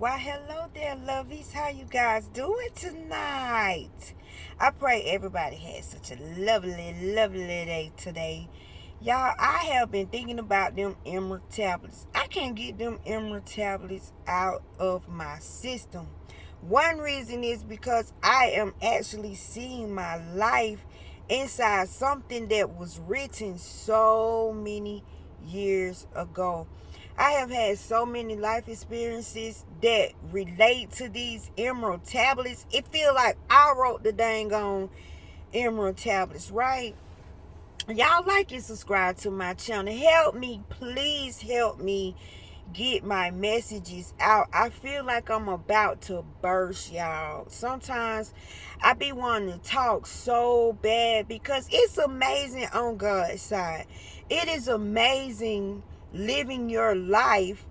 Why, hello there, lovies. How you guys doing tonight? I pray everybody has such a lovely, lovely day today. Y'all, I have been thinking about them emerald tablets. I can't get them emerald tablets out of my system. One reason is because I am actually seeing my life inside something that was written so many years ago. I have had so many life experiences that relate to these emerald tablets. It feel like I wrote the dang on emerald tablets, right? Y'all like and subscribe to my channel. Help me, please help me get my messages out. I feel like I'm about to burst, y'all. Sometimes I be wanting to talk so bad because it's amazing on God's side. It is amazing living your life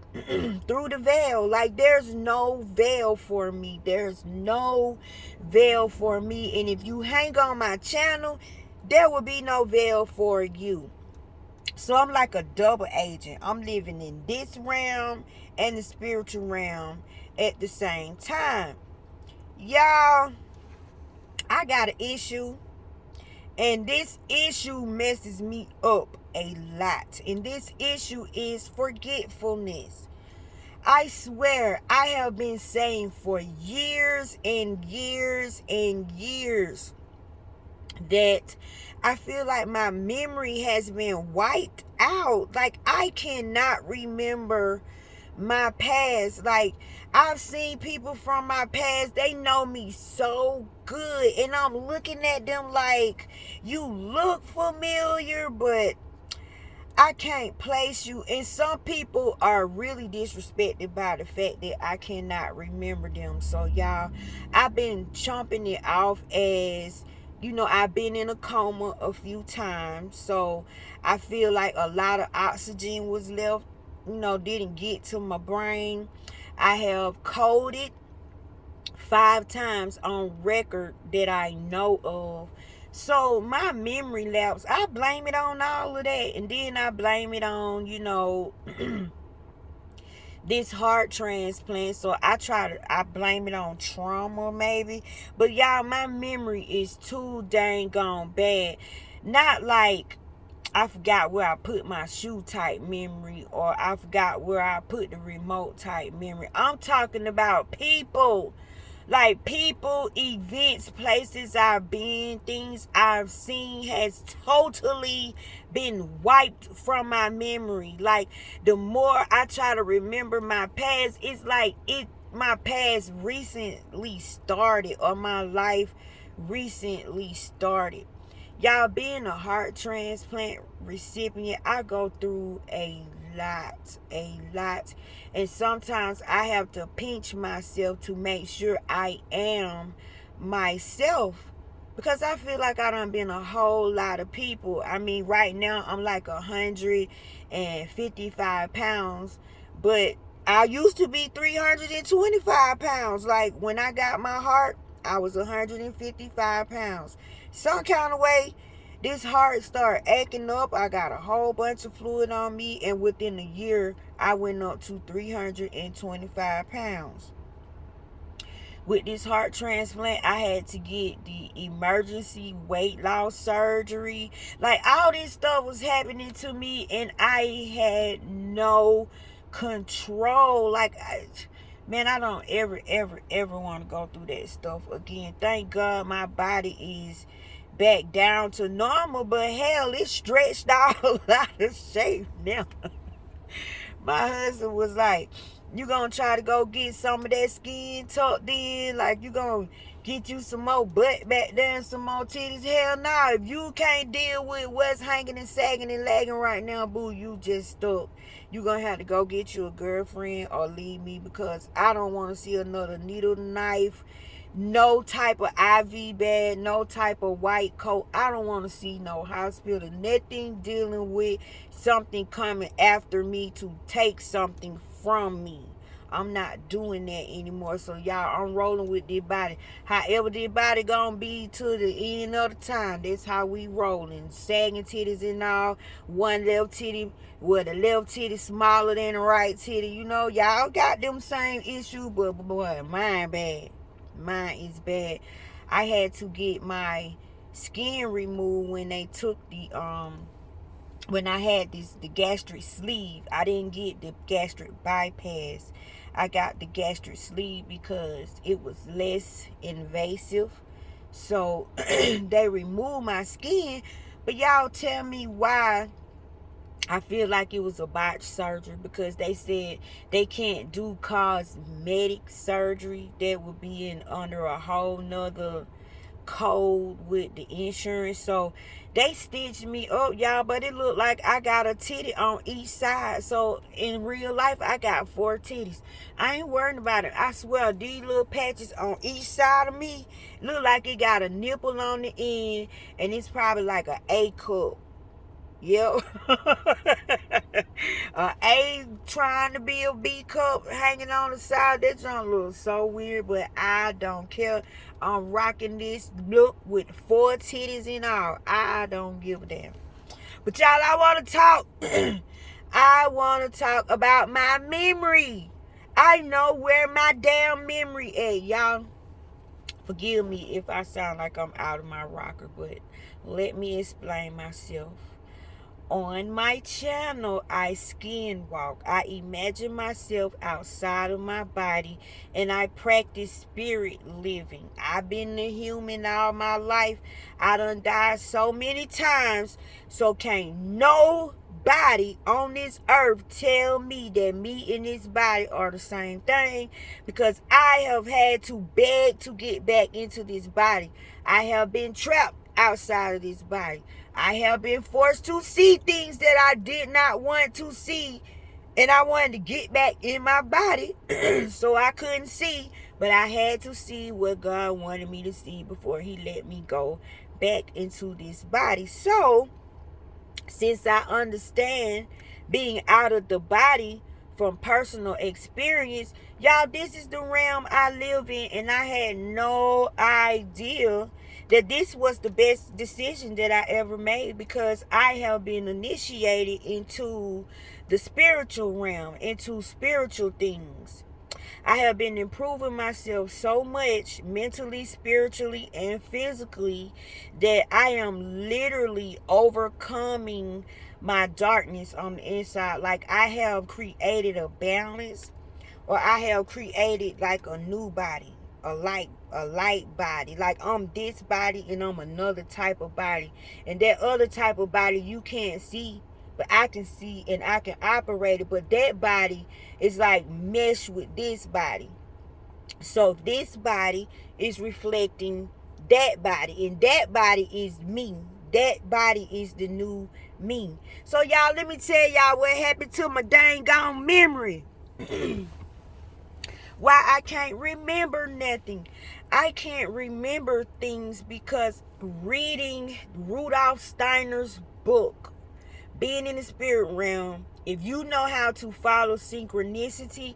through the veil. Like, there's no veil for me. There's no veil for me. And if you hang on my channel, there will be no veil for you. So I'm like a double agent. I'm living in this realm and the spiritual realm at the same time. Y'all, I got an issue, and this issue messes me up a lot. And this issue is forgetfulness. I swear, I have been saying for years and years and years that I feel like my memory has been wiped out. Like, I cannot remember my past. Like, I've seen people from my past, they know me so good, and I'm looking at them like, you look familiar, but I can't place you. And some people are really disrespected by the fact that I cannot remember them. So y'all, I've been chomping it off, as I've been in a coma a few times. So I feel like a lot of oxygen was left, didn't get to my brain. I have coded 5 times on record that I know of. So my memory lapse, I blame it on all of that. And then I blame it on, this heart transplant. So I blame it on trauma maybe. But y'all, my memory is too dang gone bad. Not like I forgot where I put my shoe type memory, or I forgot where I put the remote type memory. I'm talking about people. Like, people, events, places I've been, things I've seen has totally been wiped from my memory. Like, the more I try to remember my past, it's like my past recently started, or my life recently started. Y'all, being a heart transplant recipient, I go through a lot. And sometimes I have to pinch myself to make sure I am myself. Because I feel like I done been a whole lot of people. I mean, right now I'm like 155 pounds. But I used to be 325 pounds. Like, when I got my heart, I was 155 pounds. Some kind of way, this heart started acting up. I got a whole bunch of fluid on me, and within a year, I went up to 325 pounds. With this heart transplant, I had to get the emergency weight loss surgery. Like, all this stuff was happening to me, and I had no control. Like, man, I don't ever want to go through that stuff again. Thank God my body is back down to normal, but hell, it's stretched all out of shape now. My husband was like, you gonna try to go get some of that skin tucked in? Like, you gonna get you some more butt back there and some more titties? Hell no. Nah. If you can't deal with what's hanging and sagging and lagging right now, boo, you just stuck. You gonna have to go get you a girlfriend or leave me, because I don't want to see another needle, knife, no type of IV bag, no type of white coat. I don't want to see no hospital, nothing dealing with something coming after me to take something from me. I'm not doing that anymore. So y'all, I'm rolling with this body. However this body gonna be to the end of the time, that's how we rolling. Sagging titties and all. One left titty, well, the left titty smaller than the right titty. You know, y'all got them same issue, but boy, mine bad. Mine is bad. I had to get my skin removed when they took the when I had the gastric sleeve. I didn't get the gastric bypass. I got the gastric sleeve because it was less invasive. So they removed my skin. But y'all tell me why I feel like it was a botched surgery, because they said they can't do cosmetic surgery. That would be under a whole nother code with the insurance. So they stitched me up, y'all, but it looked like I got a titty on each side. So in real life, I got 4 titties. I ain't worrying about it. I swear, these little patches on each side of me look like it got a nipple on the end, and it's probably like an A cup. Yep. A trying to be a B cup hanging on the side. That junk looks so weird, but I don't care. I'm rocking this look with 4 titties and all. I don't give a damn. But y'all, I want to talk. I want to talk about my memory. I know where my damn memory at, y'all. Forgive me if I sound like I'm out of my rocker, but let me explain myself. On my channel, I skin walk. I imagine myself outside of my body, and I practice spirit living. I've been a human all my life. I done died so many times, so can't nobody on this earth tell me that me and this body are the same thing, because I have had to beg to get back into this body. I have been trapped outside of this body. I have been forced to see things that I did not want to see, and I wanted to get back in my body, so I couldn't see, but I had to see what God wanted me to see before he let me go back into this body. So since I understand being out of the body from personal experience, y'all, this is the realm I live in, and I had no idea that this was the best decision that I ever made, because I have been initiated into the spiritual realm, into spiritual things. I have been improving myself so much mentally, spiritually, and physically that I am literally overcoming my darkness on the inside. Like, I have created a balance, or I have created like a new body, a light body. Like, I'm this body and I'm another type of body, and that other type of body you can't see, but I can see and I can operate it. But that body is like mesh with this body. So this body is reflecting that body, and that body is me. That body is the new me. So y'all, let me tell y'all what happened to my dang gone memory. Why I can't remember nothing. I can't remember things because reading Rudolf Steiner's book, Being in the Spirit Realm, if you know how to follow synchronicity,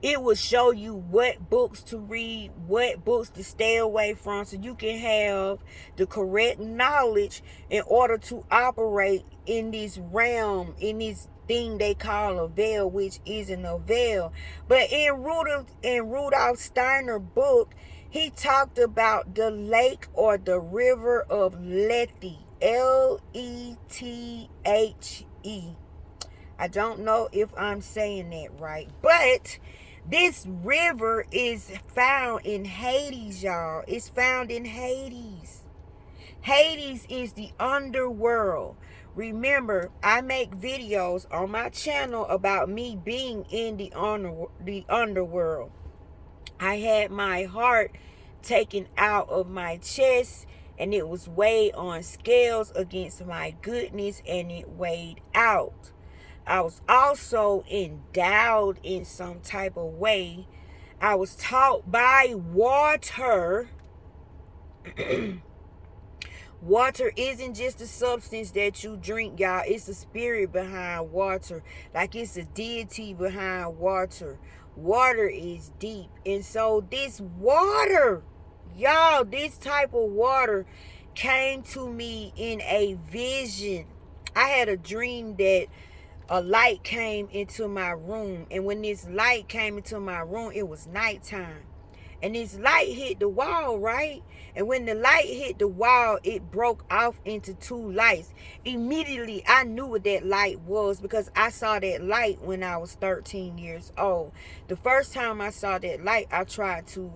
it will show you what books to read, what books to stay away from, so you can have the correct knowledge in order to operate in this realm, in this thing they call a veil, which isn't a veil. But in Rudolf Steiner book, he talked about the lake or the river of Lethe, Lethe. I don't know if I'm saying that right, but this river is found in Hades, y'all. It's found in Hades. Hades is the underworld. Remember, I make videos on my channel about me being in the underworld. I had my heart taken out of my chest, and it was weighed on scales against my goodness, and it weighed out. I was also endowed in some type of way. I was taught by water Water isn't just a substance that you drink, y'all. It's a spirit behind water. Like it's a deity behind water. Water is deep. And so this water, y'all, this type of water came to me in a vision. I had a dream that a light came into my room. And when this light came into my room, it was nighttime. And this light hit the wall, right? And when the light hit the wall, it broke off into two lights. Immediately, I knew what that light was because I saw that light when I was 13 years old. The first time I saw that light, I tried to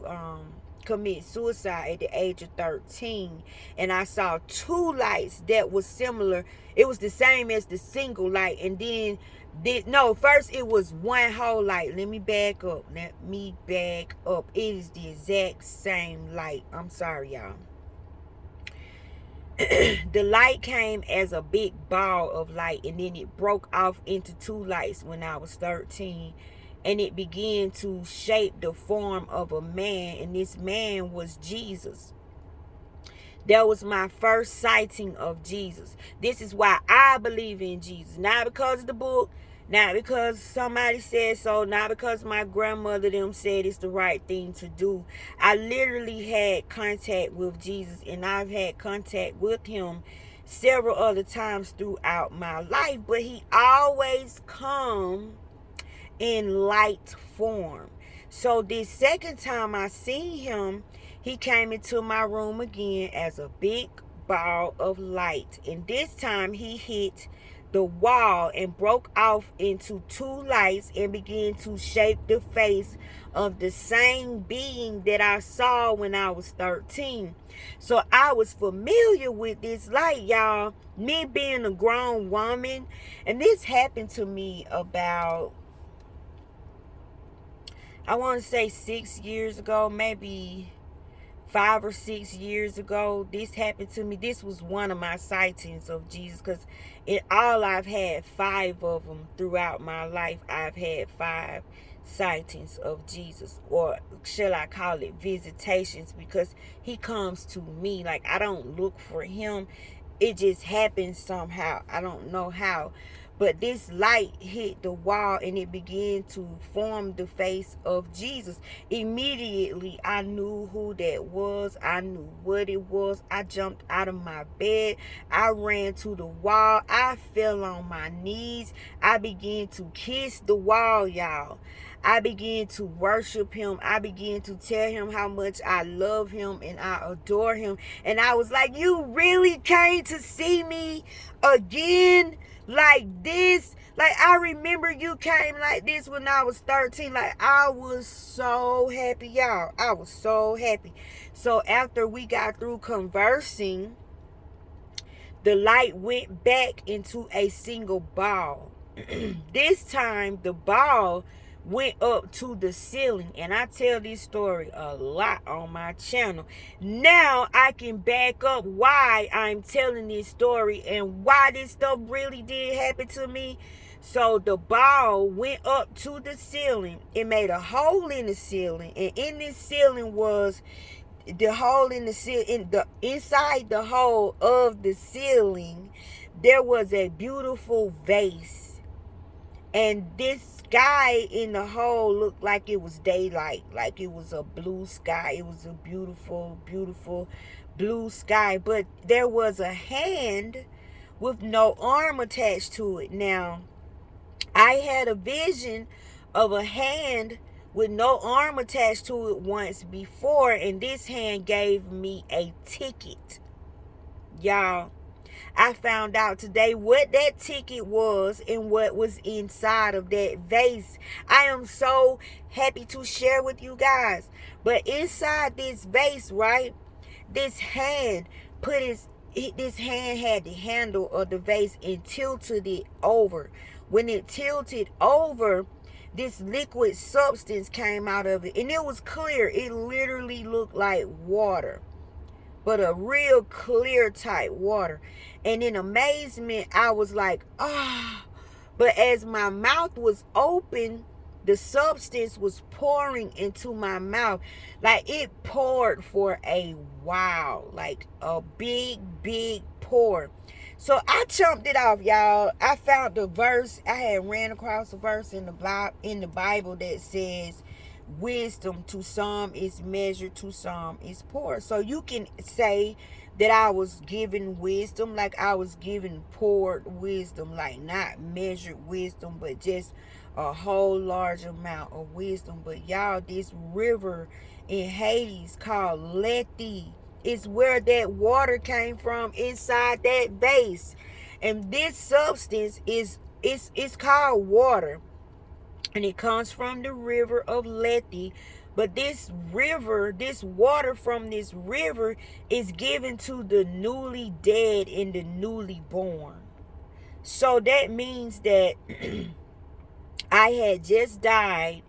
commit suicide at the age of 13, and I saw two lights that was similar. It was the same as the single light, and then first it was one whole light. Let me back up. It is the exact same light. I'm sorry, y'all. The light came as a big ball of light, and then it broke off into two lights when I was 13, and it began to shape the form of a man, and this man was Jesus. That was my first sighting of Jesus. This is why I believe in Jesus. Not because of the book, not because somebody said so, not because my grandmother them said it's the right thing to do. I literally had contact with Jesus, and I've had contact with him several other times throughout my life, but he always come in light form. So this second time I seen him, he came into my room again as a big ball of light. And this time he hit the wall and broke off into two lights and began to shape the face of the same being that I saw when I was 13. So I was familiar with this light, y'all. Me being a grown woman. And this happened to me about, I want to say 6 years ago, maybe 5 or 6 years ago. This happened to me. This was one of my sightings of Jesus, because in all I've had 5 of them throughout my life. I've had 5 sightings of Jesus, or shall I call it visitations, because he comes to me. Like, I don't look for him. It just happens somehow. I don't know how. But this light hit the wall and it began to form the face of Jesus. Immediately, I knew who that was. I knew what it was. I jumped out of my bed. I ran to the wall. I fell on my knees. I began to kiss the wall, y'all. I began to worship him. I began to tell him how much I love him and I adore him. And I was like, you really came to see me again? Like this? Like, I remember you came like this when I was 13. Like, I was so happy, y'all. I was so happy. So after we got through conversing, the light went back into a single ball. This time, the ball went up to the ceiling, and I tell this story a lot on my channel. Now I can back up why I'm telling this story and why this stuff really did happen to me. So the ball went up to the ceiling. It made a hole in the ceiling, and in this ceiling was the hole in the ceiling. Inside the hole of the ceiling, there was a beautiful vase, and this sky in the hole looked like it was daylight, like it was a blue sky. It was a beautiful, beautiful blue sky, but there was a hand with no arm attached to it. Now, I had a vision of a hand with no arm attached to it once before, and this hand gave me a ticket. Y'all, I found out today what that ticket was and what was inside of that vase. I am so happy to share with you guys. But inside this vase, right, this hand had the handle of the vase and tilted it over. When it tilted over, this liquid substance came out of it, and it was clear. It literally looked like water, but a real clear type water. And in amazement, I was like, ah. But as my mouth was open, the substance was pouring into my mouth. Like it poured for a while, like a big pour. So I chumped it off, y'all. I found the verse. I had ran across a verse in the Bible that says, wisdom to some is measured, to some is poor. So you can say that I was given wisdom, like I was given poured wisdom, like not measured wisdom, but just a whole large amount of wisdom. But y'all, this river in Hades called Lethe is where that water came from, inside that vase. And this substance is it's called water, and it comes from the river of Lethe. But this river, this water from this river is given to the newly dead and the newly born. So that means that I had just died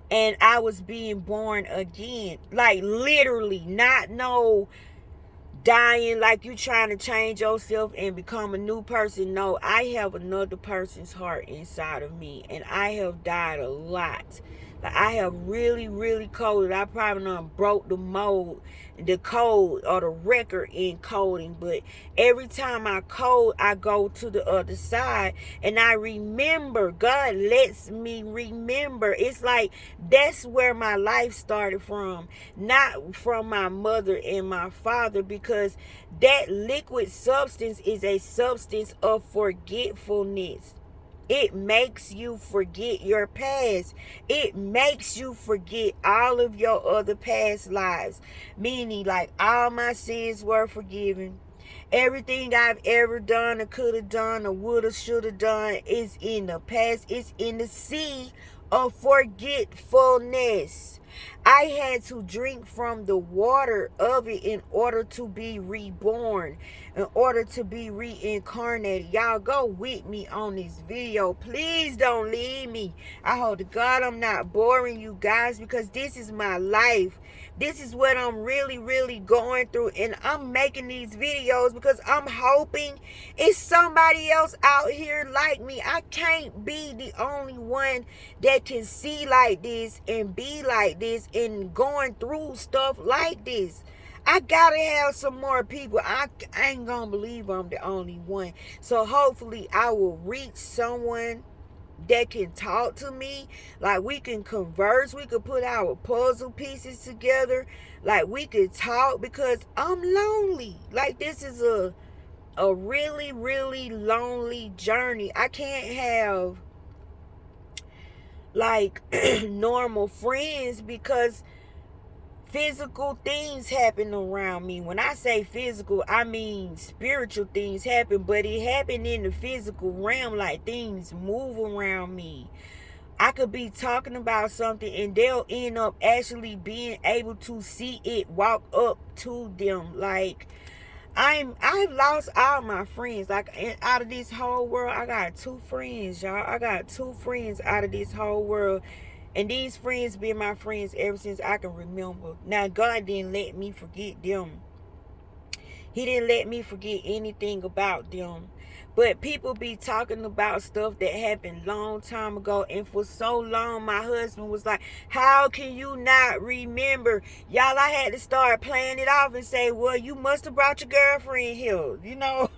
and I was being born again. Like literally, not no dying like you trying to change yourself and become a new person. No, I have another person's heart inside of me, and I have died a lot. Like I have really coded. I probably done broke the code or the record in coding. But every time I code, I go to the other side and I remember. God lets me remember. It's like that's where my life started from, not from my mother and my father, because that liquid substance is a substance of forgetfulness. It makes you forget your past. It makes you forget all of your other past lives. Meaning, like, all my sins were forgiven. Everything I've ever done or could have done or would have, should have done is in the past. It's in the sea of forgetfulness. I had to drink from the water of it in order to be reborn, in order to be reincarnated. Y'all go with me on this video. Please don't leave me. I hope to God I'm not boring you guys, because this is my life. This is what I'm really going through, and I'm making these videos because I'm hoping it's somebody else out here like me. I can't be the only one that can see like this and be like this and going through stuff like this. I gotta have some more people. I ain't gonna believe I'm the only one. So hopefully I will reach someone that can talk to me. Like we can converse, we could put our puzzle pieces together, like we could talk, because I'm lonely. Like this is a really lonely journey. I can't have like normal friends because physical things happen around me. When I say physical, I mean spiritual things happen, but it happened in the physical realm. Like things move around me. I could be talking about something and they'll end up actually being able to see it walk up to them. Like I've lost all my friends. Like out of this whole world, I got 2 friends, y'all. I got 2 friends out of this whole world. And these friends been my friends ever since I can remember. Now, God didn't let me forget them. He didn't let me forget anything about them. But people be talking about stuff that happened long time ago. And for so long, my husband was like, how can you not remember? Y'all, I had to start playing it off and say, well, you must have brought your girlfriend here. You know,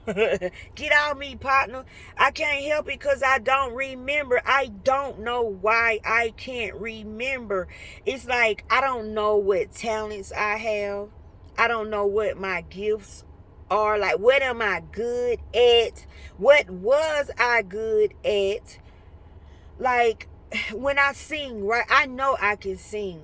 get out me, partner. I can't help it because I don't remember. I don't know why I can't remember. It's like, I don't know what talents I have. I don't know what my gifts are. Like, what am I good at? What was I good at? Like, when I sing, right? I know I can sing.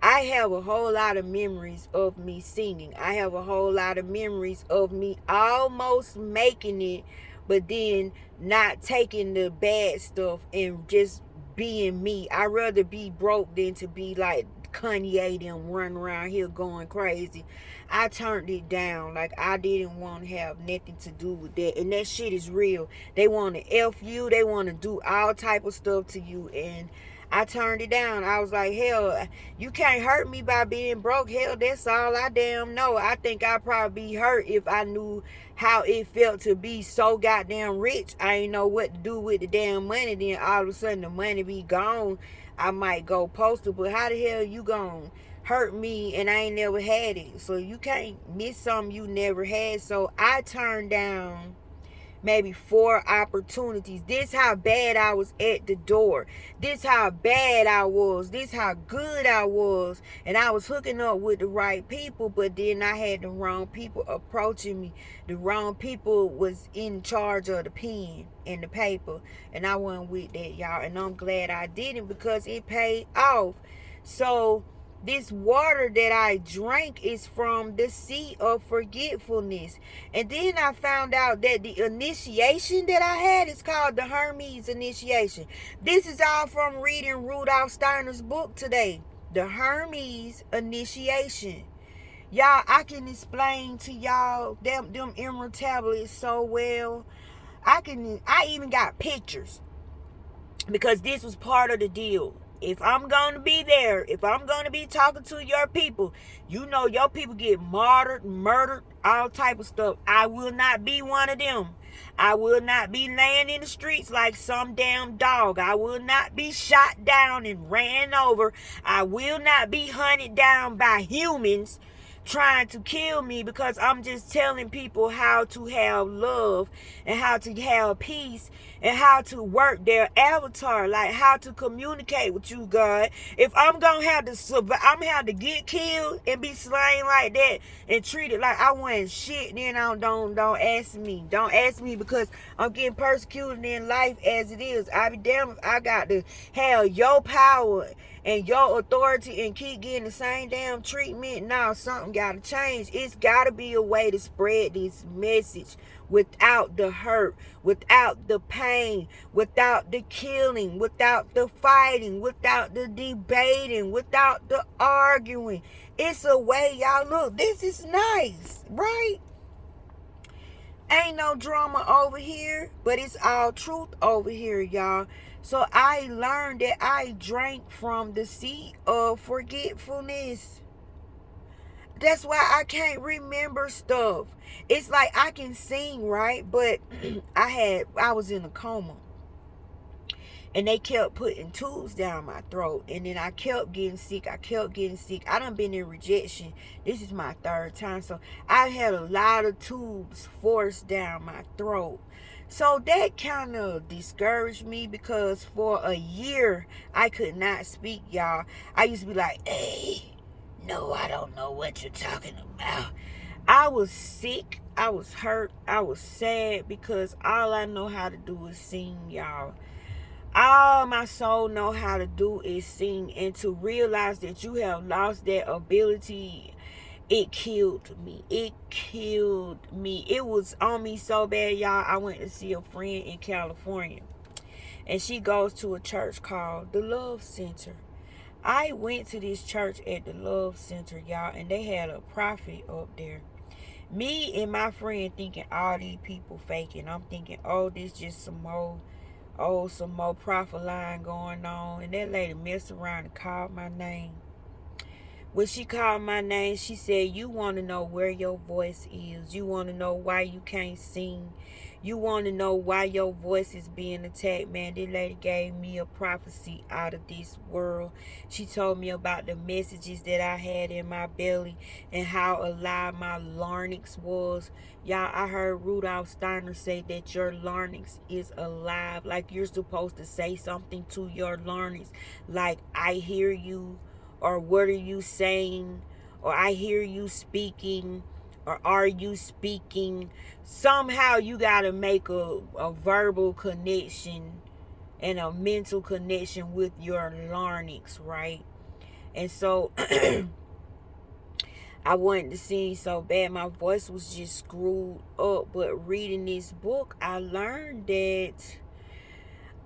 I have a whole lot of memories of me singing. I have a whole lot of memories of me almost making it, but then not taking the bad stuff and just being me. I'd rather be broke than to be like Kanye them running around here going crazy. I turned it down. Like, I didn't want to have nothing to do with that. And that shit is real. They want to F you. They want to do all type of stuff to you. And I turned it down. I was like, hell, you can't hurt me by being broke. Hell, that's all I damn know. I think I'd probably be hurt if I knew how it felt to be so goddamn rich. I ain't know what to do with the damn money. Then all of a sudden the money be gone. I might go postal, but how the hell you gonna hurt me and I ain't never had it? So you can't miss something you never had. So I turned down maybe 4 opportunities. This how bad I was at the door. This how bad I was. This how good I was. And I was hooking up with the right people, but then I had the wrong people approaching me. The wrong people was in charge of the pen and the paper. And I wasn't with that, y'all. And I'm glad I didn't, because it paid off. So this water that I drank is from the sea of forgetfulness. And then I found out that the initiation that I had is called the Hermes initiation. This is all from reading Rudolf Steiner's book today. The Hermes initiation. Y'all, I can explain to y'all them emerald tablets so well. I even got pictures, because this was part of the deal. If I'm going to be there, if I'm going to be talking to your people, you know your people get martyred, murdered, all type of stuff. I will not be one of them. I will not be laying in the streets like some damn dog. I will not be shot down and ran over. I will not be hunted down by humans trying to kill me, because I'm just telling people how to have love and how to have peace and how to work their avatar, like how to communicate with you, God. If I'm gonna have to survive, I'm gonna have to get killed and be slain like that and treated like I wasn't shit, then don't ask me. Don't ask me, because I'm getting persecuted in life as it is. I be damn if I got to have your power and your authority and keep getting the same damn treatment. Now something gotta change. It's gotta be a way to spread this message without the hurt, without the pain, without the killing, without the fighting, without the debating, without the arguing. It's a way, y'all. Look, this is nice, right? Ain't no drama over here, but it's all truth over here, y'all. So I learned that I drank from the sea of forgetfulness. That's why I can't remember stuff. It's like I can sing, right? But I was in a coma. And they kept putting tubes down my throat. And then I kept getting sick. I done been in rejection. This is my 3rd time. So I had a lot of tubes forced down my throat. So that kind of discouraged me, because for a year I could not speak, y'all. I used to be like, hey, no, I don't know what you're talking about. I was sick. I was hurt. I was sad, because all I know how to do is sing, y'all. All my soul know how to do is sing. And to realize that you have lost that ability, it killed me. It killed me. It was on me so bad, y'all. I went to see a friend in California, and she goes to a church called the Love Center. I went to this church at the Love Center, y'all, and they had a prophet up there. Me and my friend thinking all these people faking. I'm thinking, oh, this just some more prophet line going on. And that lady messed around and called my name. When she called my name, she said, you want to know where your voice is. You want to know why you can't sing. You want to know why your voice is being attacked. Man, this lady gave me a prophecy out of this world. She told me about the messages that I had in my belly and how alive my larynx was. Y'all, I heard Rudolf Steiner say that your larynx is alive. Like you're supposed to say something to your larynx. Like, I hear you. Or what are you saying? Or I hear you speaking. Or are you speaking? Somehow you got to make a verbal connection and a mental connection with your larynx, right? And so I wanted to sing so bad. My voice was just screwed up. But reading this book, I learned that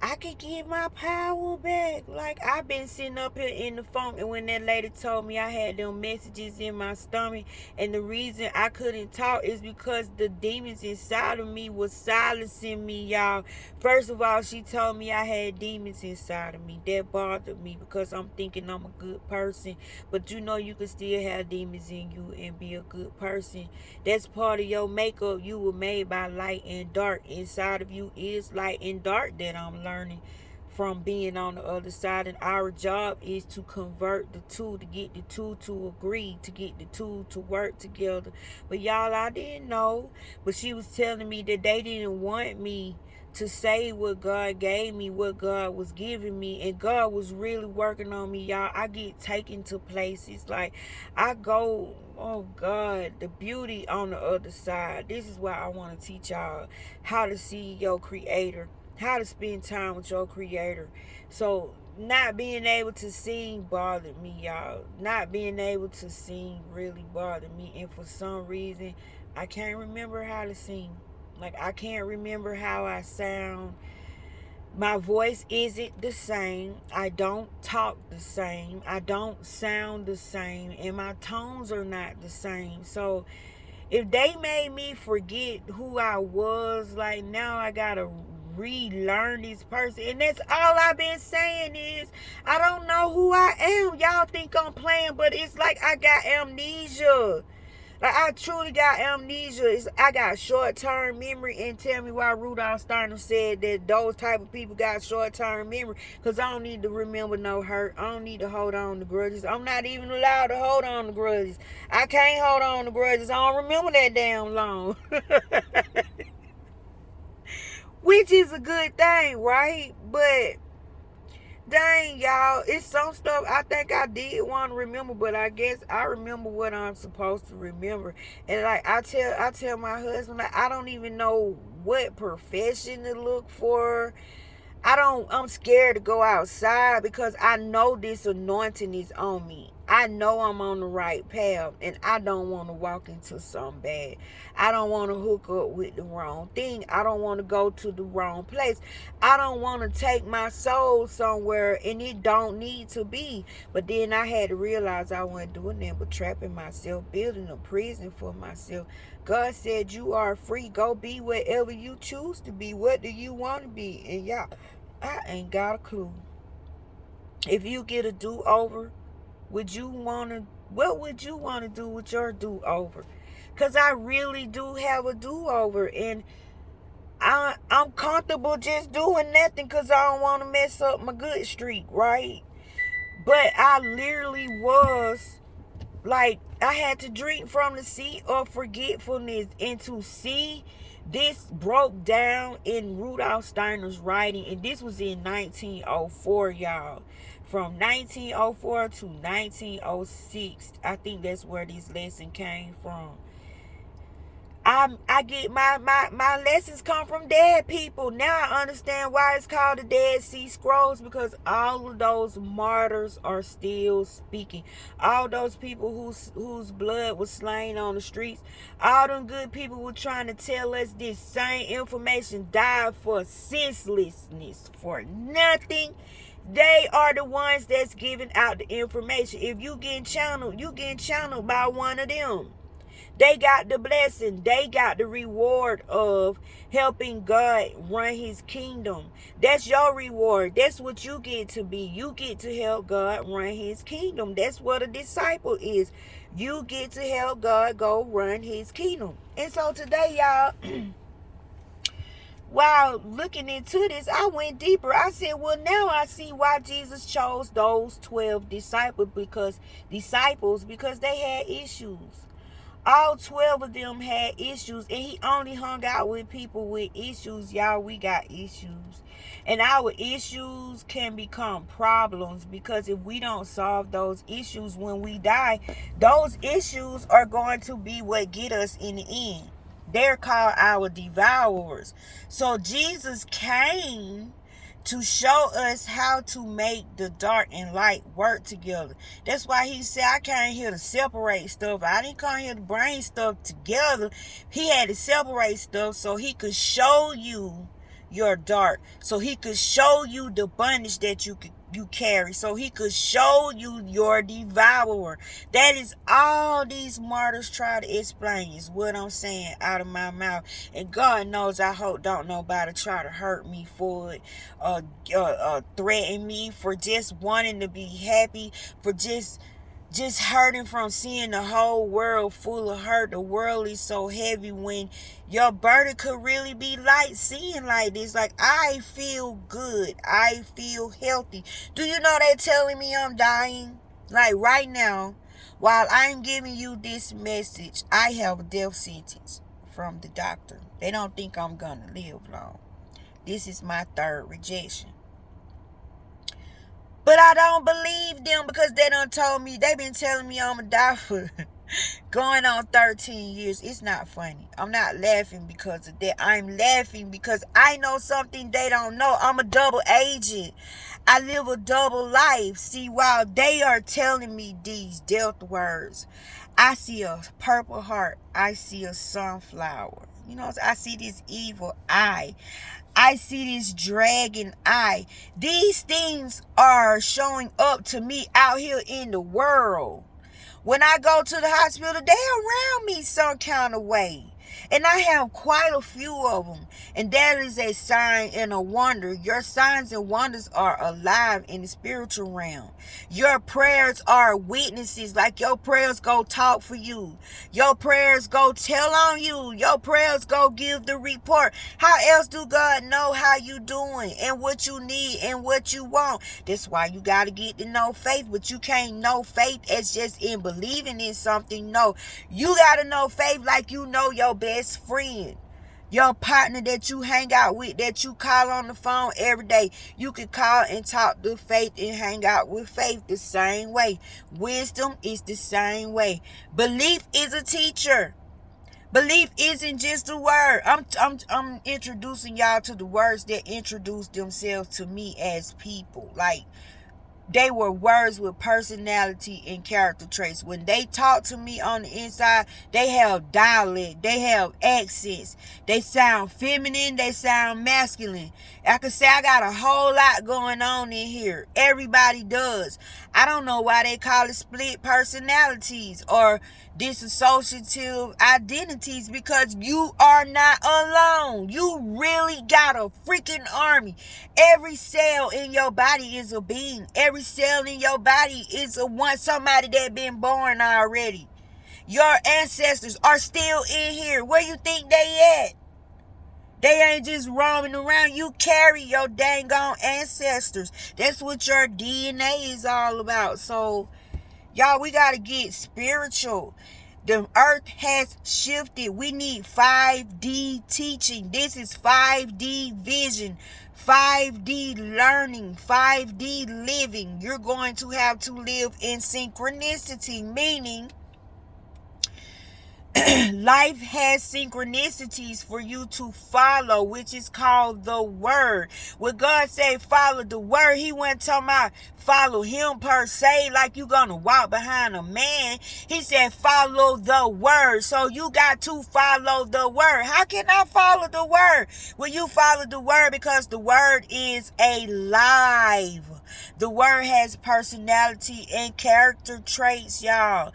I could get my power back. Like, I've been sitting up here in the funk, and when that lady told me I had them messages in my stomach, and the reason I couldn't talk is because the demons inside of me was silencing me, y'all. First of all, she told me I had demons inside of me. That bothered me because I'm thinking I'm a good person. But you know you can still have demons in you and be a good person. That's part of your makeup. You were made by light and dark. Inside of you is light and dark that I'm learning from being on the other side. And our job is to convert the two, to get the two to agree, to get the two to work together. But y'all, I didn't know. But she was telling me that they didn't want me to say what God gave me, what God was giving me, and God was really working on me, y'all. I get taken to places, like I go, oh God, the beauty on the other side. This is why I want to teach y'all how to see your creator, how to spend time with your creator. So not being able to sing bothered me, y'all. Not being able to sing really bothered me, and for some reason I can't remember how to sing. Like, I can't remember how I sound. My voice isn't the same. I don't talk the same. I don't sound the same. And my tones are not the same. So, if they made me forget who I was, like, now I gotta relearn this person. And that's all I've been saying is, I don't know who I am. Y'all think I'm playing, but it's like I got amnesia. Like, I truly got amnesia. I got short-term memory. And tell me why Rudolph Steiner said that those type of people got short-term memory. Because I don't need to remember no hurt. I don't need to hold on to grudges. I'm not even allowed to hold on to grudges. I can't hold on to grudges. I don't remember that damn long. Which is a good thing, right? But dang, y'all, it's some stuff I think I did want to remember, but I guess I remember what I'm supposed to remember. And like I tell my husband, like, I don't even know what profession to look for. I'm scared to go outside because I know this anointing is on me. I know I'm on the right path, and I don't want to walk into something bad. I don't want to hook up with the wrong thing. I don't want to go to the wrong place. I don't want to take my soul somewhere and it don't need to be. But then I had to realize I wasn't doing that but trapping myself, building a prison for myself. God said you are free. Go be whatever you choose to be. What do you want to be? And y'all, I ain't got a clue. If you get a do-over, what would you want to do with your do-over? Because I really do have a do-over, and I'm comfortable just doing nothing because I don't want to mess up my good streak, right? But I literally was like, I had to drink from the sea of forgetfulness, and to see this broke down in Rudolph Steiner's writing. And this was in 1904, y'all. From 1904 to 1906, I think that's where this lesson came from. I get my lessons come from dead people. Now I understand why it's called the Dead Sea Scrolls, because all of those martyrs are still speaking. All those people whose blood was slain on the streets, all them good people were trying to tell us this same information, died for senselessness, for nothing. They are the ones that's giving out the information. If you getting channeled, you getting channeled by one of them. They got the blessing. They got the reward of helping God run his kingdom. That's your reward. That's what you get to be. You get to help God run his kingdom. That's what a disciple is. You get to help God go run his kingdom. And so today, y'all, while looking into this, I went deeper. I said, well, now I see why Jesus chose those 12 disciples, because they had issues. All 12 of them had issues, and he only hung out with people with issues. Y'all, we got issues. And our issues can become problems, because if we don't solve those issues when we die, those issues are going to be what get us in the end. They're called our devourers. So Jesus came to show us how to make the dark and light work together. That's why he said, I came here to separate stuff. I didn't come here to bring stuff together. He had to separate stuff so he could show you your dark, so he could show you the bondage that you carry, so he could show you your devourer. That is all these martyrs try to explain, is what I'm saying out of my mouth. And God knows, I hope don't nobody try to hurt me for it, threaten me for just wanting to be happy, for just hurting from seeing the whole world full of hurt. The world is so heavy when your burden could really be light, seeing like this. Like, I feel good. I feel healthy. Do you know they're telling me I'm dying? Like, right now, while I'm giving you this message, I have a death sentence from the doctor. They don't think I'm gonna live long. This is my third rejection. But I don't believe them, because they done told me, they've been telling me I'm going to die for going on 13 years. It's not funny. I'm not laughing because of that. I'm laughing because I know something they don't know. I'm a double agent. I live a double life. See, while they are telling me these death words, I see a purple heart. I see a sunflower. You know, I see this evil eye. I see this dragon eye. These things are showing up to me out here in the world. When I go to the hospital, they around me some kind of way. And I have quite a few of them. And that is a sign and a wonder. Your signs and wonders are alive in the spiritual realm. Your prayers are witnesses. Like, your prayers go talk for you. Your prayers go tell on you. Your prayers go give the report. How else do God know how you doing and what you need and what you want? That's why you got to get to know faith. But you can't know faith as just in believing in something. No, you got to know faith like you know your best friend, your partner that you hang out with, that you call on the phone every day. You can call and talk to faith and hang out with faith the same way. Wisdom is the same way. Belief is a teacher. Belief isn't just a word. I'm introducing y'all to the words that introduce themselves to me as people. Like, they were words with personality and character traits. When they talk to me on the inside, they have dialect, they have accents, they sound feminine, they sound masculine. I could say I got a whole lot going on in here. Everybody does. I don't know why they call it split personalities or dissociative identities, because you are not alone. You really got a freaking army. Every cell in your body is a being. Every cell in your body is somebody that been born already. Your ancestors are still in here. Where you think they at? They ain't just roaming around. You carry your dang on ancestors. That's what your DNA is all about. So, y'all, we got to get spiritual. The earth has shifted. We need 5D teaching. This is 5D vision, 5D learning, 5D living. You're going to have to live in synchronicity, meaning life has synchronicities for you to follow, which is called the word. When God said follow the word, he wasn't talking about follow him per se, like you gonna walk behind a man. He said follow the word. So you got to follow the word. How can I follow the word? Well, you follow the word because the word is alive. The word has personality and character traits, y'all.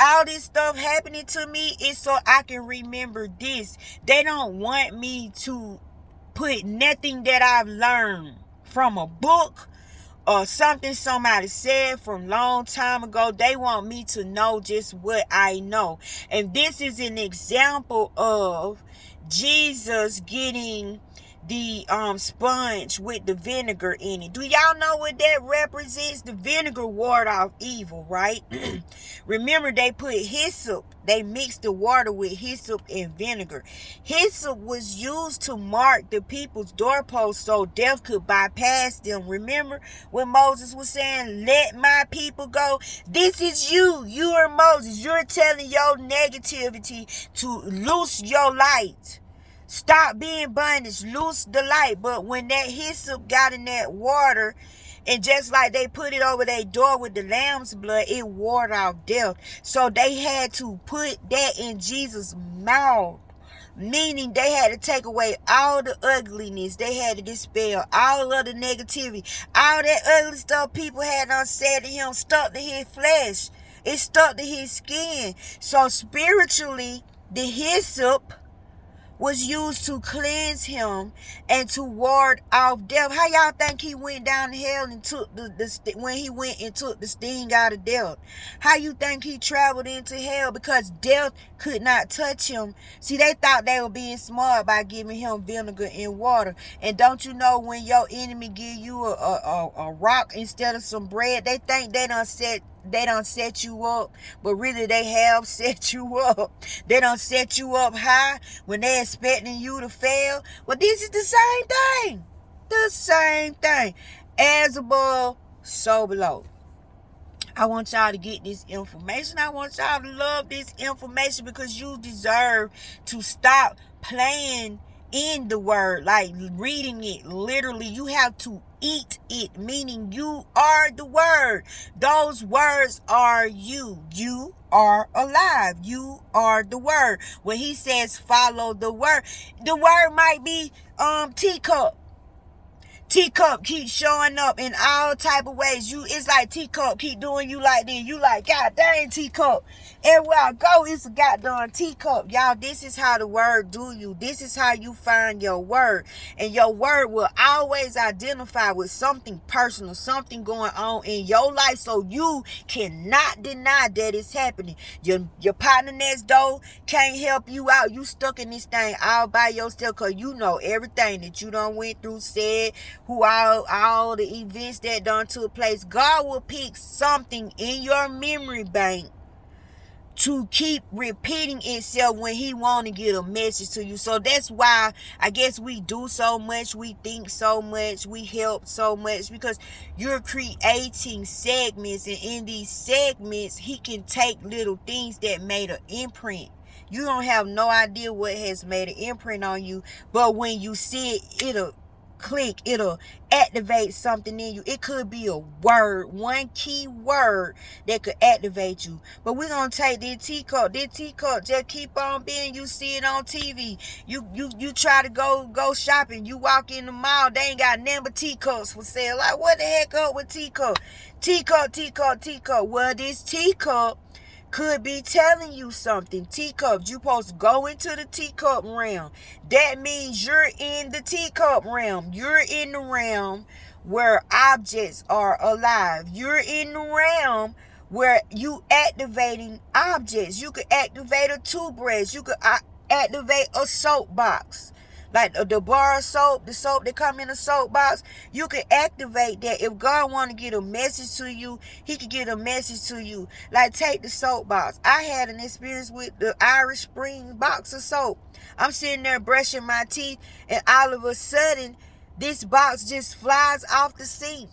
All this stuff happening to me is so I can remember this. They don't want me to put nothing that I've learned from a book or something somebody said from long time ago. They want me to know just what I know. And this is an example of Jesus getting the sponge with the vinegar in it. Do y'all know what that represents? The vinegar ward off evil, right? Remember, they put hyssop. They mixed the water with hyssop and vinegar. Hyssop was used to mark the people's doorposts so death could bypass them. Remember when Moses was saying, let my people go? This is you. You are Moses. You're telling your negativity to loose your light. Stop being bondage. Loose the light. But when that hyssop got in that water, and just like they put it over their door with the lamb's blood, it warded off death. So they had to put that in Jesus' mouth. meaning they had to take away all the ugliness. They had to dispel all of the negativity. All that ugly stuff people had on said to him stuck to his flesh. It stuck to his skin. So spiritually, the hyssop was used to cleanse him and to ward off death. How y'all think he went down to hell and took when he went and took the sting out of death? How you think he traveled into hell? Because death could not touch him. See, they thought they were being smart by giving him vinegar and water. And don't you know, when your enemy give you a rock instead of some bread, they think they done set you up, but really they have set you up. They done set you up high when they expecting you to fail. Well, this is the same thing. The same thing. As above, so below. I want y'all to get this information. I want y'all to love this information, because you deserve to stop playing in the word, like reading it literally. You have to eat it, meaning you are the word. Those words are you. You are alive. You are the word. When he says follow the word might be teacup. Teacup keep showing up in all type of ways. It's like Teacup keep doing you like this. You like, God dang, Teacup. Everywhere I go, it's a goddamn Teacup. Y'all, this is how the word do you. This is how you find your word. And your word will always identify with something personal, something going on in your life, so you cannot deny that it's happening. Your partner next door can't help you out. You stuck in this thing all by yourself, because you know everything that you done went through, said, who all the events that done took place. God will pick something in your memory bank to keep repeating itself when he want to get a message to you. So that's why I guess we do so much, we think so much, we help so much, because you're creating segments, and in these segments he can take little things that made an imprint. You don't have no idea what has made an imprint on you, but when you see it, it'll click, it'll activate something in you. It could be a word, one key word that could activate you. But we're gonna take this teacup just keep on being, you see it on TV, you try to go shopping, you walk in the mall, they ain't got nothing but teacups for sale. Like, what the heck up with teacup? Well, this teacup could be telling you something. Teacups, you supposed to go into the teacup realm. That means you're in the teacup realm. You're in the realm where objects are alive. You're in the realm where you activating objects. You could activate a toothbrush. You could activate a soap box. Like the bar soap, the soap that come in a soap box, you can activate that. If God want to get a message to you, he could get a message to you. Like, take the soap box. I had an experience with the Irish Spring box of soap. I'm sitting there brushing my teeth, and all of a sudden, this box just flies off the sink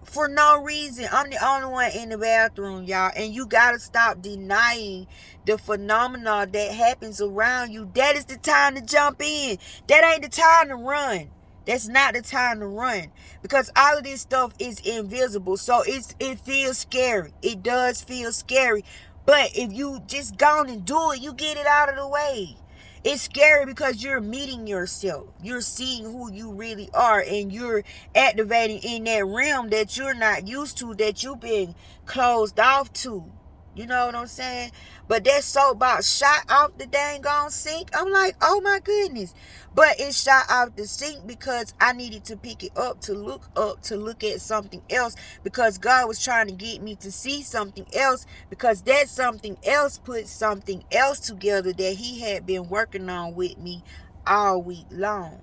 for no reason. I'm the only one in the bathroom, y'all. And you gotta stop denying the phenomena that happens around you. That is the time to jump in. That ain't the time to run. That's not the time to run, because all of this stuff is invisible. So it feels scary. It does feel scary. But if you just go on and do it, you get it out of the way. It's scary because you're meeting yourself. You're seeing who you really are, and you're activating in that realm that you're not used to, that you've been closed off to. You know what I'm saying? But that soapbox shot off the dang on sink. I'm like, oh my goodness. But it shot off the sink because I needed to pick it up, to look at something else, because God was trying to get me to see something else, because that something else put something else together that he had been working on with me all week long.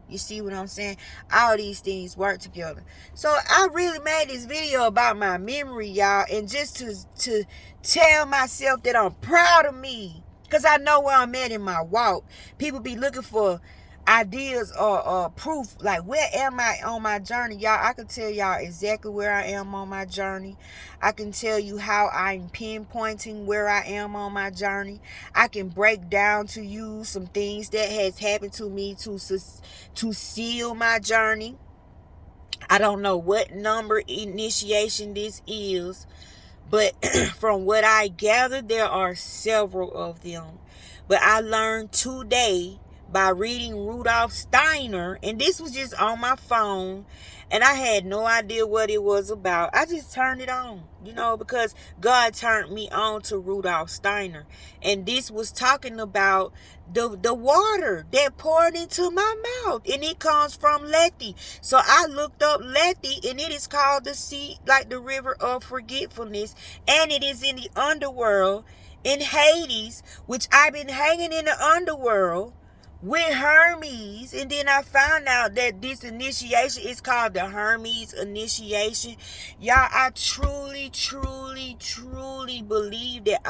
You see what I'm saying? All these things work together. So I really made this video about my memory, y'all, and just to tell myself that I'm proud of me, because I know where I'm at in my walk. People be looking for ideas or proof, like, where am I on my journey? Y'all, I can tell y'all exactly where I am on my journey. I can tell you how I'm pinpointing where I am on my journey. I can break down to you some things that has happened to me to seal my journey. I don't know what number initiation this is, but from what I gather, there are several of them. But I learned today by reading Rudolf Steiner, and this was just on my phone, and I had no idea what it was about. I just turned it on, because God turned me on to Rudolf Steiner. And this was talking about the water that poured into my mouth, and it comes from Lethe. So I looked up Lethe, and it is called the sea, like the river of forgetfulness, and it is in the underworld, in Hades, which I've been hanging in the underworld with Hermes, and then I found out that this initiation is called the Hermes initiation. Y'all, I truly, truly, truly believe that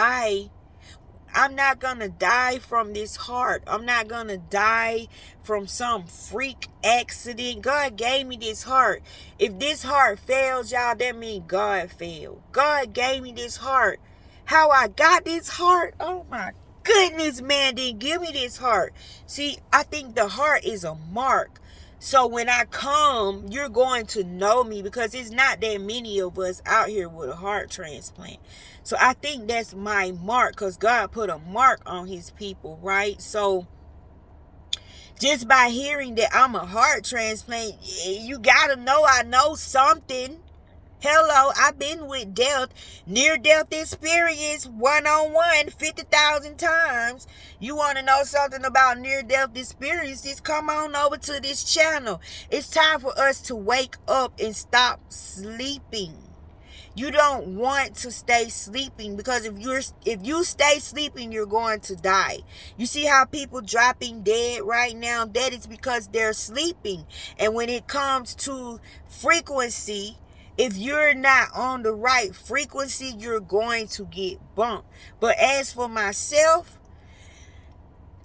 I'm not gonna die from this heart. I'm not gonna die from some freak accident. God gave me this heart. If this heart fails, y'all, that means God failed. God gave me this heart. How I got this heart? Oh my goodness, man didn't give me this heart. See, I think the heart is a mark. So when I come, you're going to know me, because it's not that many of us out here with a heart transplant. So I think that's my mark, because God put a mark on his people, right? So just by hearing that I'm a heart transplant, you got to know I know something. Hello, I've been with death, near-death experience, one-on-one, 50,000 times. You want to know something about near-death experiences? Come on over to this channel. It's time for us to wake up and stop sleeping. You don't want to stay sleeping, because if you stay sleeping, you're going to die. You see how people dropping dead right now? That is because they're sleeping. And when it comes to frequency, if you're not on the right frequency, you're going to get bumped. But as for myself,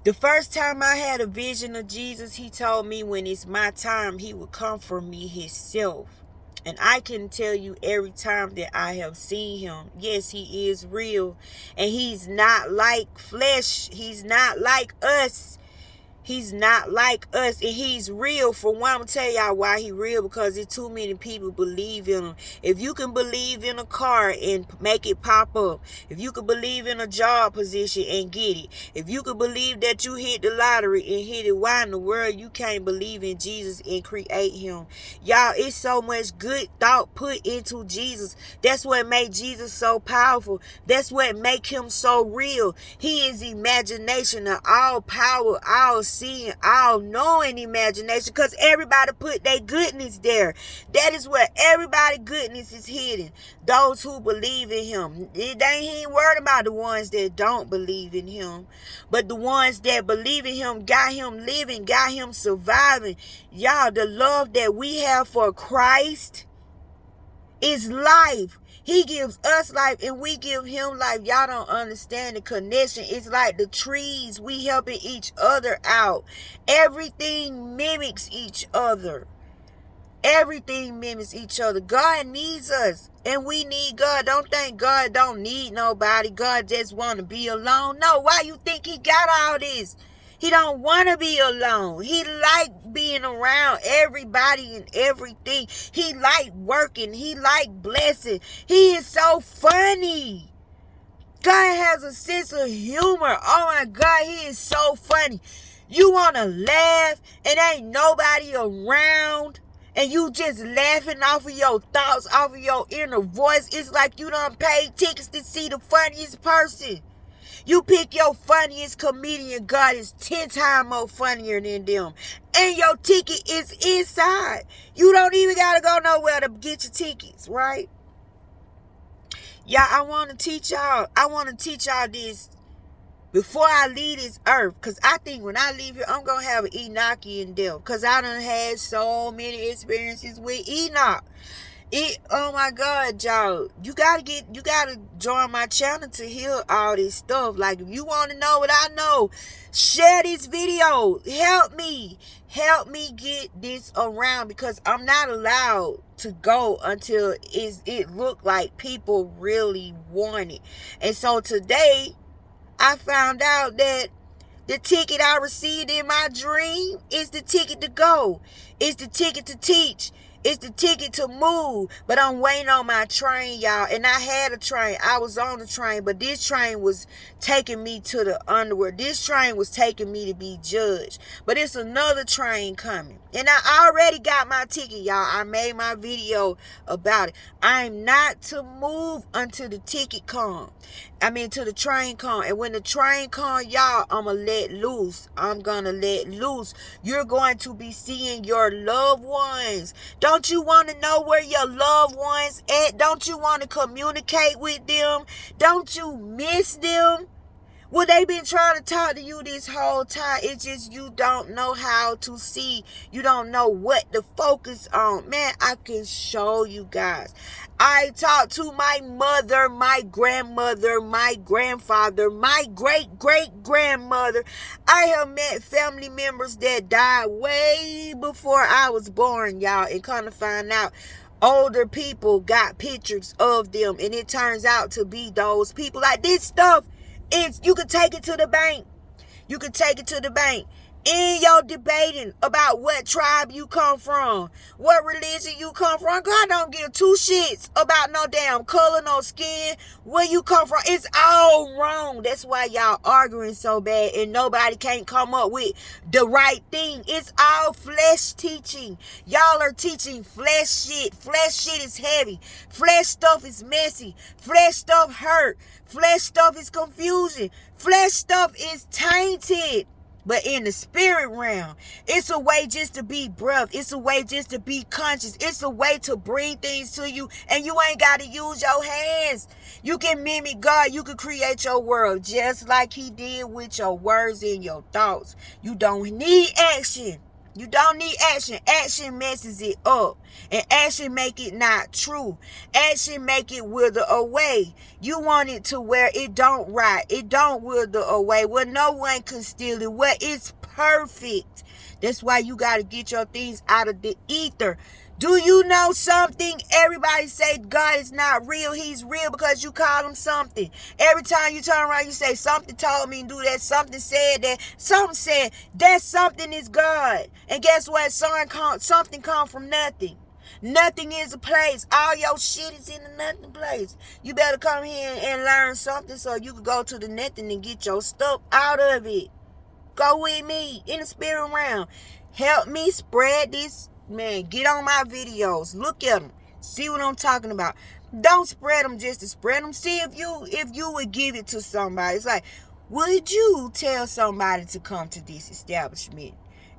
the first time I had a vision of Jesus, he told me when it's my time, he would come for me himself. And I can tell you every time that I have seen him, yes, he is real. And he's not like flesh. He's not like us. He's not like us, and he's real. For one, I'm going to tell y'all why he real, because there's too many people believe in him. If you can believe in a car and make it pop up, if you can believe in a job position and get it, if you can believe that you hit the lottery and hit it, why in the world you can't believe in Jesus and create him? Y'all, it's so much good thought put into Jesus. That's what made Jesus so powerful. That's what make him so real. He is imagination of all power, all seeing, all knowing imagination, because everybody put their goodness there. That is where everybody's goodness is hidden. Those who believe in him. He ain't worried about the ones that don't believe in him, but the ones that believe in him got him living, got him surviving. Y'all, the love that we have for Christ is life. He gives us life and we give him life. Y'all don't understand the connection. It's like the trees. We helping each other out. Everything mimics each other. Everything mimics each other. God needs us and we need God. Don't think God don't need nobody. God just want to be alone. No, why you think he got all this? He don't want to be alone. He like being around everybody and everything. He like working. He like blessing. He is so funny. God has a sense of humor. Oh my God, he is so funny. You want to laugh and ain't nobody around, and you just laughing off of your thoughts, off of your inner voice. It's like you done paid tickets to see the funniest person. You pick your funniest comedian, God is 10 times more funnier than them. And your ticket is inside. You don't even got to go nowhere to get your tickets, right? Yeah, I want to teach y'all. I want to teach y'all this before I leave this earth. Because I think when I leave here, I'm going to have an Enochian death. Because I done had so many experiences with Enoch. Oh my God, y'all. You gotta join my channel to hear all this stuff. Like, if you want to know what I know, share this video. Help me get this around, because I'm not allowed to go until it look like people really want it. And so today I found out that the ticket I received in my dream is the ticket to go. It's the ticket to teach. It's the ticket to move. But I'm waiting on my train, y'all. And I had a train. I was on the train. But this train was taking me to the underworld. This train was taking me to be judged. But it's another train coming. And I already got my ticket, y'all. I made my video about it. I'm not to move until the ticket come. To the train come. And when the train come, y'all, I'ma let loose. I'm gonna let loose. You're going to be seeing your loved ones. Don't you want to know where your loved ones at? Don't you want to communicate with them? Don't you miss them? Well, they been trying to talk to you this whole time. It's just you don't know how to see. You don't know what to focus on. Man, I can show you guys. I talked to my mother, my grandmother, my grandfather, my great-great-grandmother. I have met family members that died way before I was born, y'all. And kind of find out older people got pictures of them. And it turns out to be those people. Like this stuff. You could take it to the bank. You could take it to the bank. In your debating about what tribe you come from, what religion you come from, God don't give two shits about no damn color, no skin, where you come from. It's all wrong. That's why y'all arguing so bad and nobody can't come up with the right thing. It's all flesh teaching. Y'all are teaching flesh shit. Flesh shit is heavy. Flesh stuff is messy. Flesh stuff hurt. Flesh stuff is confusion. Flesh stuff is tainted. But in the spirit realm, it's a way just to be breath. It's a way just to be conscious. It's a way to bring things to you. And you ain't got to use your hands. You can mimic God. You can create your world just like he did with your words and your thoughts. You don't need action. You don't need action. Action messes it up. And action make it not true. Action make it wither away. You want it to where it don't rot. It don't wither away. Where no one can steal it. Where it's perfect. That's why you got to get your things out of the ether. Do you know something? Everybody say God is not real. He's real because you call him something. Every time you turn around, you say something told me to do that. Something said that. Something said that something is God. And guess what? Something come from nothing. Nothing is a place. All your shit is in the nothing place. You better come here and learn something so you can go to the nothing and get your stuff out of it. Go with me in the spirit realm. Help me spread this. Man, get on my videos. Look at them. See what I'm talking about. Don't spread them just to spread them. See if you would give it to somebody. It's like, would you tell somebody to come to this establishment?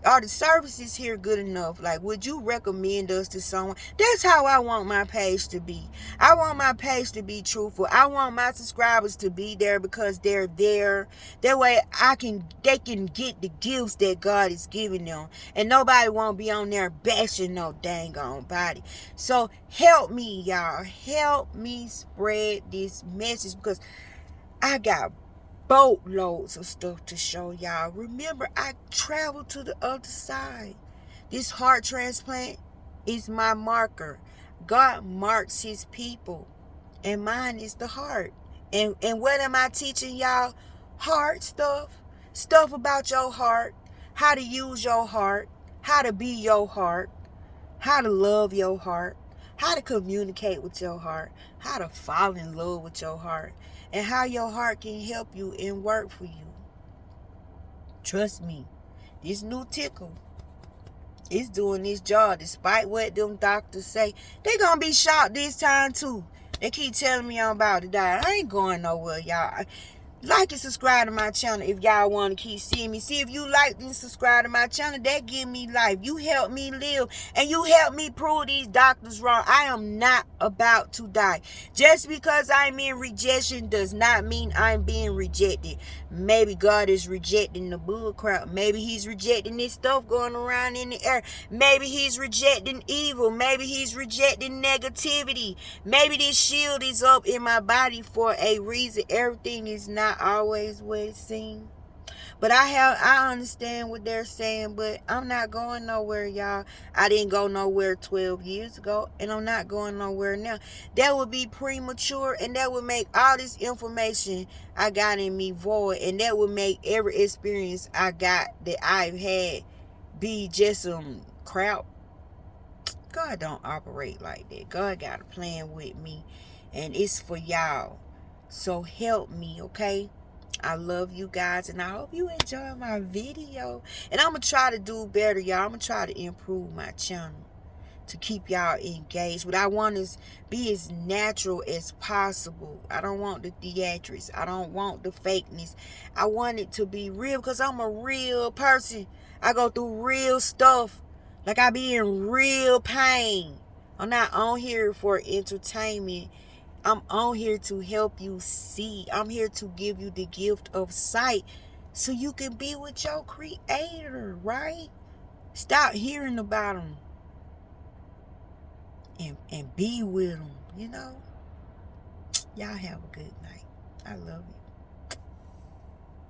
Are the services here good enough? Like, would you recommend us to someone? That's how I want my page to be. I want my page to be truthful. I want my subscribers to be there because they're there. That way they can get the gifts that God is giving them. And nobody won't be on there bashing no dang on body. So help me, y'all. Help me spread this message because I got boatloads of stuff to show y'all. Remember, I traveled to the other side. This heart transplant is my marker. God marks his people, and mine is the heart. And what am I teaching y'all? Heart stuff about your heart, how to use your heart, how to be your heart, how to love your heart, how to communicate with your heart, how to fall in love with your heart, and how your heart can help you and work for you. Trust me, this new tickle is doing this job despite what them doctors say. They gonna be shocked this time too. They keep telling me I'm about to die. I ain't going nowhere, y'all. Like and subscribe to my channel if y'all want to keep seeing me. See, if you like and subscribe to my channel, that give me life. You help me live, and you help me prove these doctors wrong. I am not about to die. Just because I'm in rejection does not mean I'm being rejected. Maybe God is rejecting the bull crap. Maybe he's rejecting this stuff going around in the air. Maybe he's rejecting evil. Maybe he's rejecting negativity. Maybe this shield is up in my body for a reason. Everything is not always what it seems. But I understand what they're saying, but I'm not going nowhere, y'all. I didn't go nowhere 12 years ago, and I'm not going nowhere now. That would be premature, and that would make all this information I got in me void, and that would make every experience I got that I've had be just some crap. God don't operate like that. God got a plan with me, and it's for y'all. So help me, okay? I love you guys, and I hope you enjoy my video. And I'm going to try to do better, y'all. I'm going to try to improve my channel to keep y'all engaged. What I want is be as natural as possible. I don't want the theatrics. I don't want the fakeness. I want it to be real because I'm a real person. I go through real stuff. Like I be in real pain. I'm not on here for entertainment. I'm on here to help you see. I'm here to give you the gift of sight so you can be with your creator, right? Stop hearing about him and be with them, you know. Y'all have a good night. I love you.